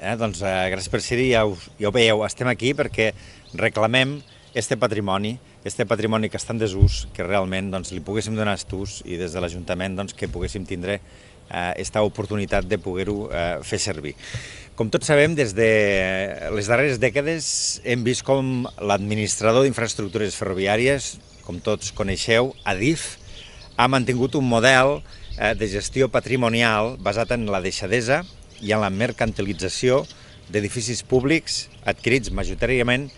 Gràcies per ser-hi, ja ho veieu, estem aquí perquè reclamem este patrimoni que està en desús, que realment li poguéssim donar ús i des de l'Ajuntament que poguéssim tindre aquesta oportunitat de poder-ho fer servir. Com tots sabem, des de les darreres dècades hem vist com l'administrador d'infraestructures ferroviàries, com tots coneixeu, Adif, ha mantingut un model de gestió patrimonial basat en la deixadesa i en la mercantilització d'edificis públics adquirits majoritàriament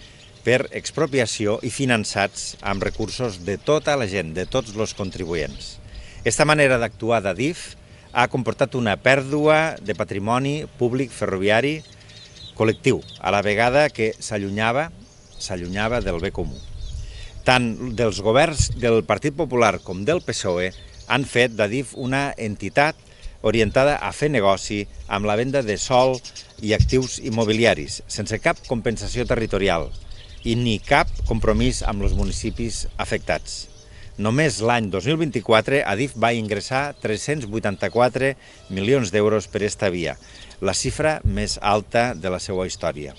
per expropiació i finançats amb recursos de tota la gent, de tots els contribuents. Aquesta manera d'actuar d'Adif ha comportat una pèrdua de patrimoni públic ferroviari col·lectiu, a la vegada que s'allunyava del bé comú. Tant dels governs del Partit Popular com del PSOE han fet d'Adif una entitat orientada a fer negoci amb la venda de sòl i actius immobiliaris, sense cap compensació territorial i ni cap compromís amb els municipis afectats. Només l'any 2024 Adif va ingressar 384 milions d'euros per esta via, la xifra més alta de la seva història.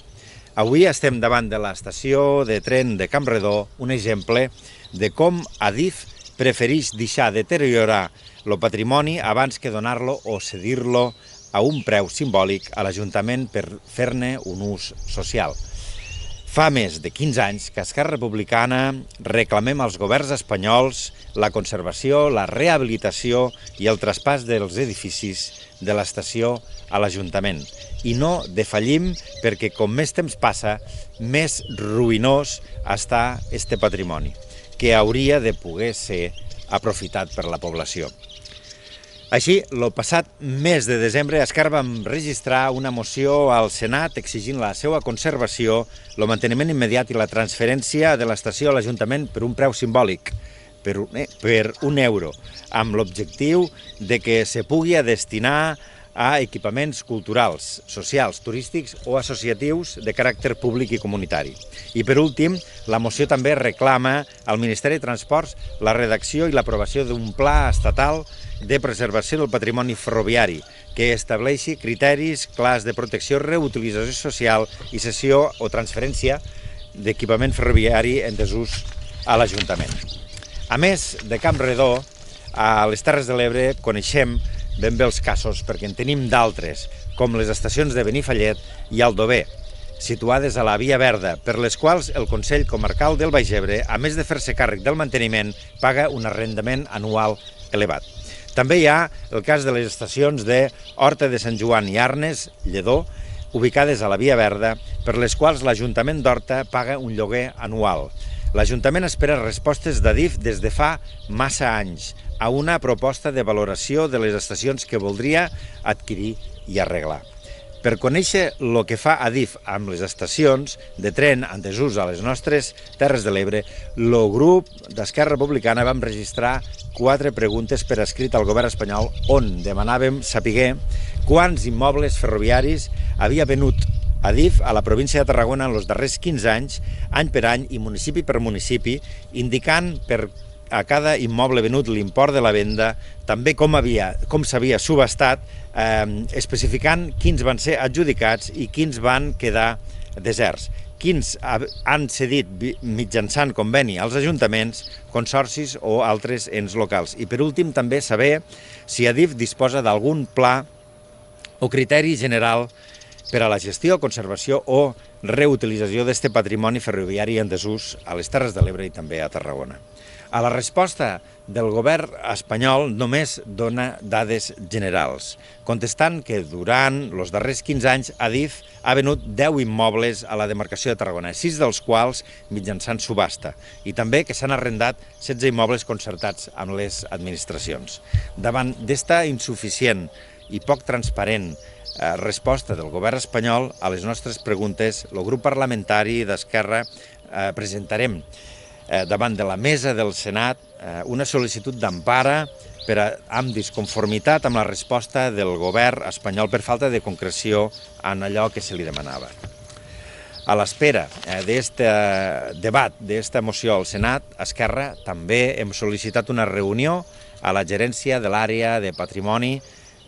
Avui estem davant de l'estació de tren de Campredó, un exemple de com Adif prefereix deixar deteriorar el patrimoni abans que donar-lo o cedir-lo a un preu simbòlic a l'Ajuntament per fer-ne un ús social. Fa més de 15 anys que Esquerra Republicana reclamem als governs espanyols la conservació, la rehabilitació i el traspàs dels edificis de l'estació a l'Ajuntament. I no defallim perquè com més temps passa, més ruïnós està este patrimoni, que hauria de poder ser aprofitat per la població. Així, el passat mes de desembre, Esquerra vam registrar una moció al Senat exigint la seva conservació, el manteniment immediat i la transferència de l'estació a l'Ajuntament per un preu simbòlic, per €1, amb l'objectiu de que se pugui destinar a equipaments culturals, socials, turístics o associatius de caràcter públic i comunitari. I per últim, la moció també reclama al Ministeri de Transports la redacció i l'aprovació d'un pla estatal de preservació del patrimoni ferroviari que estableixi criteris clars de protecció, reutilització social i cessió o transferència d'equipament ferroviari en desús a l'Ajuntament. A més de Campredó, a les Terres de l'Ebre coneixem ben bé els casos perquè en tenim d'altres, com les estacions de Benifallet i Aldover, situades a la Via Verda, per les quals el Consell Comarcal del Baix Ebre, a més de fer-se càrrec del manteniment, paga un arrendament anual elevat. També hi ha el cas de les estacions de Horta de Sant Joan i Arnes, Lledó, ubicades a la Via Verda, per les quals l'Ajuntament d'Horta paga un lloguer anual. L'Ajuntament espera respostes d'Adif des de fa massa anys a una proposta de valoració de les estacions que voldria adquirir i arreglar. Per conèixer el que fa Adif amb les estacions de tren en desús a les nostres Terres de l'Ebre, el grup d'Esquerra Republicana vam registrar 4 preguntes per escrit al govern espanyol on demanàvem saber quants immobles ferroviaris havia venut Adif a la província de Tarragona en els darrers 15 anys, any per any i municipi per municipi, indicant per a cada immoble venut l'import de la venda, també com s'havia subhastat, especificant quins van ser adjudicats i quins van quedar deserts, quins han cedit mitjançant conveni als ajuntaments, consorcis o altres ens locals. I per últim també saber si Adif disposa d'algun pla o criteri general per a la gestió, conservació o reutilització d'aquest patrimoni ferroviari en desús a les Terres de l'Ebre i també a Tarragona. A la resposta del govern espanyol només dona dades generals, contestant que durant els darrers 15 anys Adif ha venut 10 immobles a la demarcació de Tarragona, 6 dels quals mitjançant subhasta, i també que s'han arrendat 16 immobles concertats amb les administracions. Davant d'esta insuficient i poc transparent resposta del govern espanyol a les nostres preguntes, el grup parlamentari d'Esquerra presentarem davant de la mesa del Senat una sol·licitud d'empara amb disconformitat amb la resposta del govern espanyol per falta de concreció en allò que se li demanava. A l'espera d'aquest debat, d'aquesta moció al Senat, Esquerra també hem sol·licitat una reunió a la gerència de l'àrea de patrimoni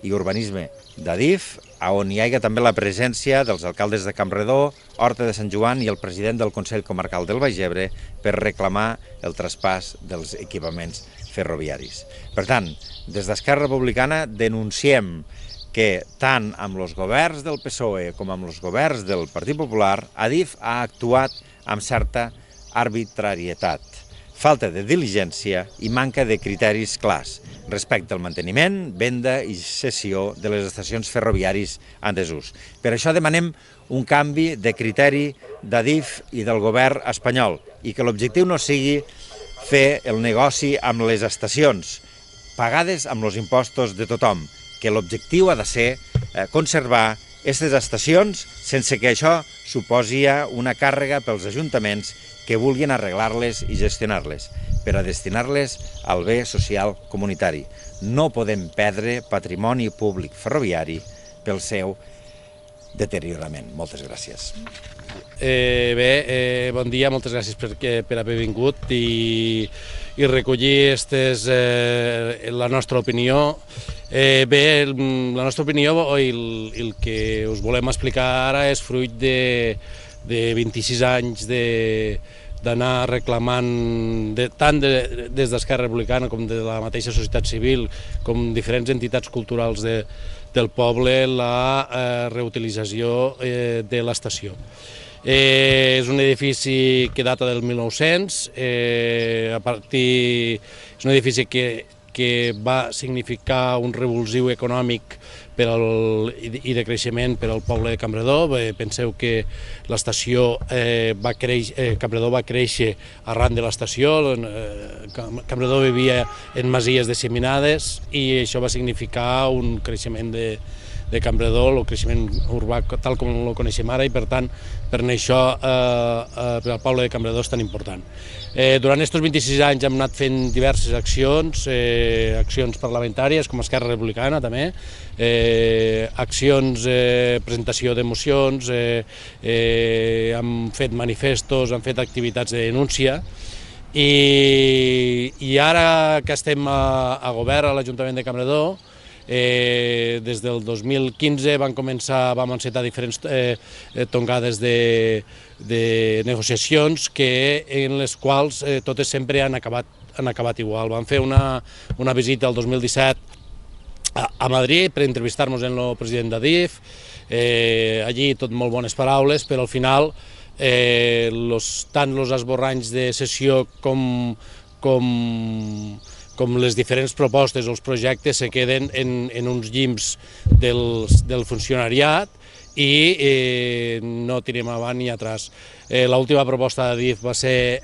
i Urbanisme d'Adif, on hi hagi també la presència dels alcaldes de Campredó, Horta de Sant Joan i el president del Consell Comarcal del Baix Ebre per reclamar el traspàs dels equipaments ferroviaris. Per tant, des d'Esquerra Republicana denunciem que tant amb els governs del PSOE com amb els governs del Partit Popular, Adif ha actuat amb certa arbitrarietat, falta de diligència i manca de criteris clars respecte al manteniment, venda i cessió de les estacions ferroviàries en desús. Per això demanem un canvi de criteri d'Adif i del govern espanyol i que l'objectiu no sigui fer el negoci amb les estacions pagades amb els impostos de tothom, que l'objectiu ha de ser conservar aquestes estacions sense que això suposi una càrrega pels ajuntaments que vulguin arreglar-les i gestionar-les, per a destinar-les al bé social comunitari. No podem perdre patrimoni públic ferroviari pel seu deteriorament. Moltes gràcies. Bon dia, moltes gràcies per haver vingut i recollir la nostra opinió. La nostra opinió i el que us volem explicar ara és fruit de 26 anys d'anar reclamant, tant des d'Esquerra Republicana com de la mateixa societat civil, com diferents entitats culturals del poble, la reutilització de l'estació. És un edifici que data del 1900, és un edifici que va significar un revulsiu econòmic i de creixement per al poble de Campredó. Penseu que l'estació Campredó va créixer arran de l'estació. Campredó vivia en masies disseminades i això va significar un creixement de Campredó, el creixement urbà tal com el coneixem ara, i per tant, per això per al poble de Campredó és tan important. Durant aquests 26 anys hem anat fent diverses accions, accions parlamentàries com Esquerra Republicana també, accions, presentació de mocions, hem fet manifestos, hem fet activitats de denúncia, i ara que estem a govern a l'Ajuntament de Campredó, des del 2015 vam encetar diferents tongades de negociacions en les quals totes sempre han acabat igual. Vam fer una visita el 2017 a Madrid per entrevistar-nos amb el president d'Adif, allí tot molt bones paraules, però al final tant els esborranys de sessió com les diferents propostes o els projectes se queden en uns llims del funcionariat i no tirem avant ni atrás. L'última proposta d'Adif va ser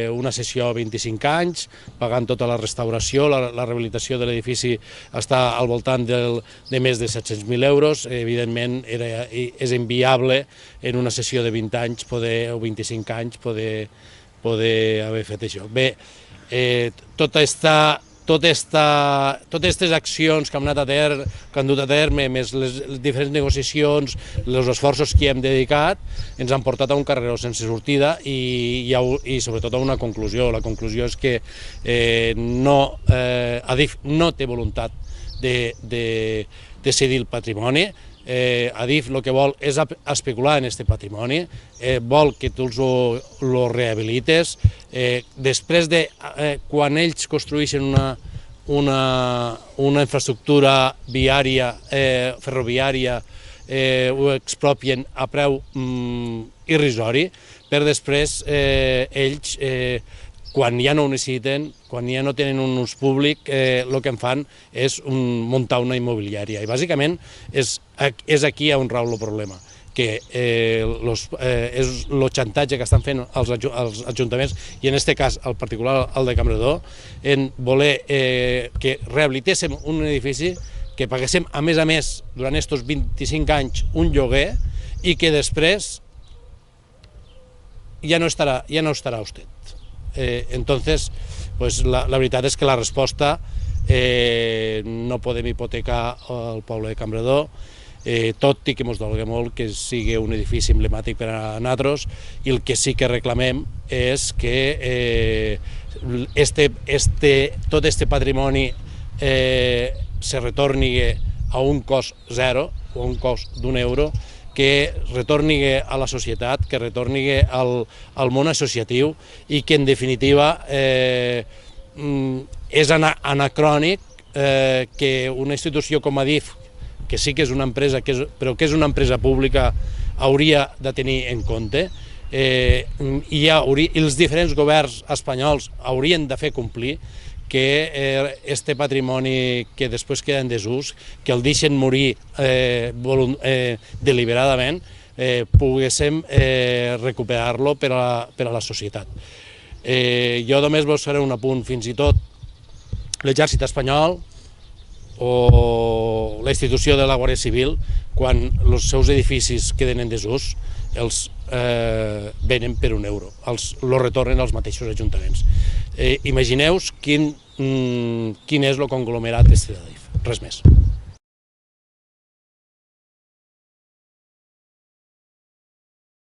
una cessió a 25 anys, pagant tota la restauració, la rehabilitació de l'edifici està al voltant de més de 700.000 euros. Evidentment és inviable en una cessió de 20 anys o 25 anys poder haver fet això. Bé, totes aquestes accions que han dut a terme, més les diferents negociacions, els esforços que hem dedicat, ens han portat a un carreró sense sortida i sobretot a una conclusió. La conclusió és que Adif no té voluntat de cedir el patrimoni. Adif el que vol és especular en aquest patrimoni, vol que tu el rehabilites. Després quan ells construeixen una infraestructura viària, ferroviària, ho expropien a preu irrisori, per després ells, quan ja no ho necessiten, quan ja no tenen un ús públic, el que en fan és muntar una immobiliària. I bàsicament és aquí on rau el problema, que és el xantatge que estan fent els ajuntaments, i en aquest cas, en particular el de Campredó, en voler que rehabilitéssim un edifici, que paguéssim a més, durant aquests 25 anys, un lloguer, i que després ja no estarà usted. Entonces, pues la veritat és que la resposta no podem hipotecar el poble de Campredó, tot i que ens dolga molt que sigui un edifici emblemàtic per a nosaltres, i el que sí que reclamem és que tot este patrimoni se retorni a un cost zero o un cost d'1 euro, que retorni a la societat, que retorni al món associatiu i que en definitiva és anacrònic que una institució com Adif, que sí que és una empresa, però que és una empresa pública, hauria de tenir en compte, i els diferents governs espanyols haurien de fer complir que este patrimoni que després queda en desús, que el deixen morir deliberadament, poguéssim recuperar-lo per a la societat. Jo només vos faré un apunt, fins i tot l'exèrcit espanyol o la institució de la Guàrdia Civil, quan els seus edificis queden en desús, els venen per €1, els retornen als mateixos ajuntaments. Imagineu quin és el conglomerat d'Adif, res més.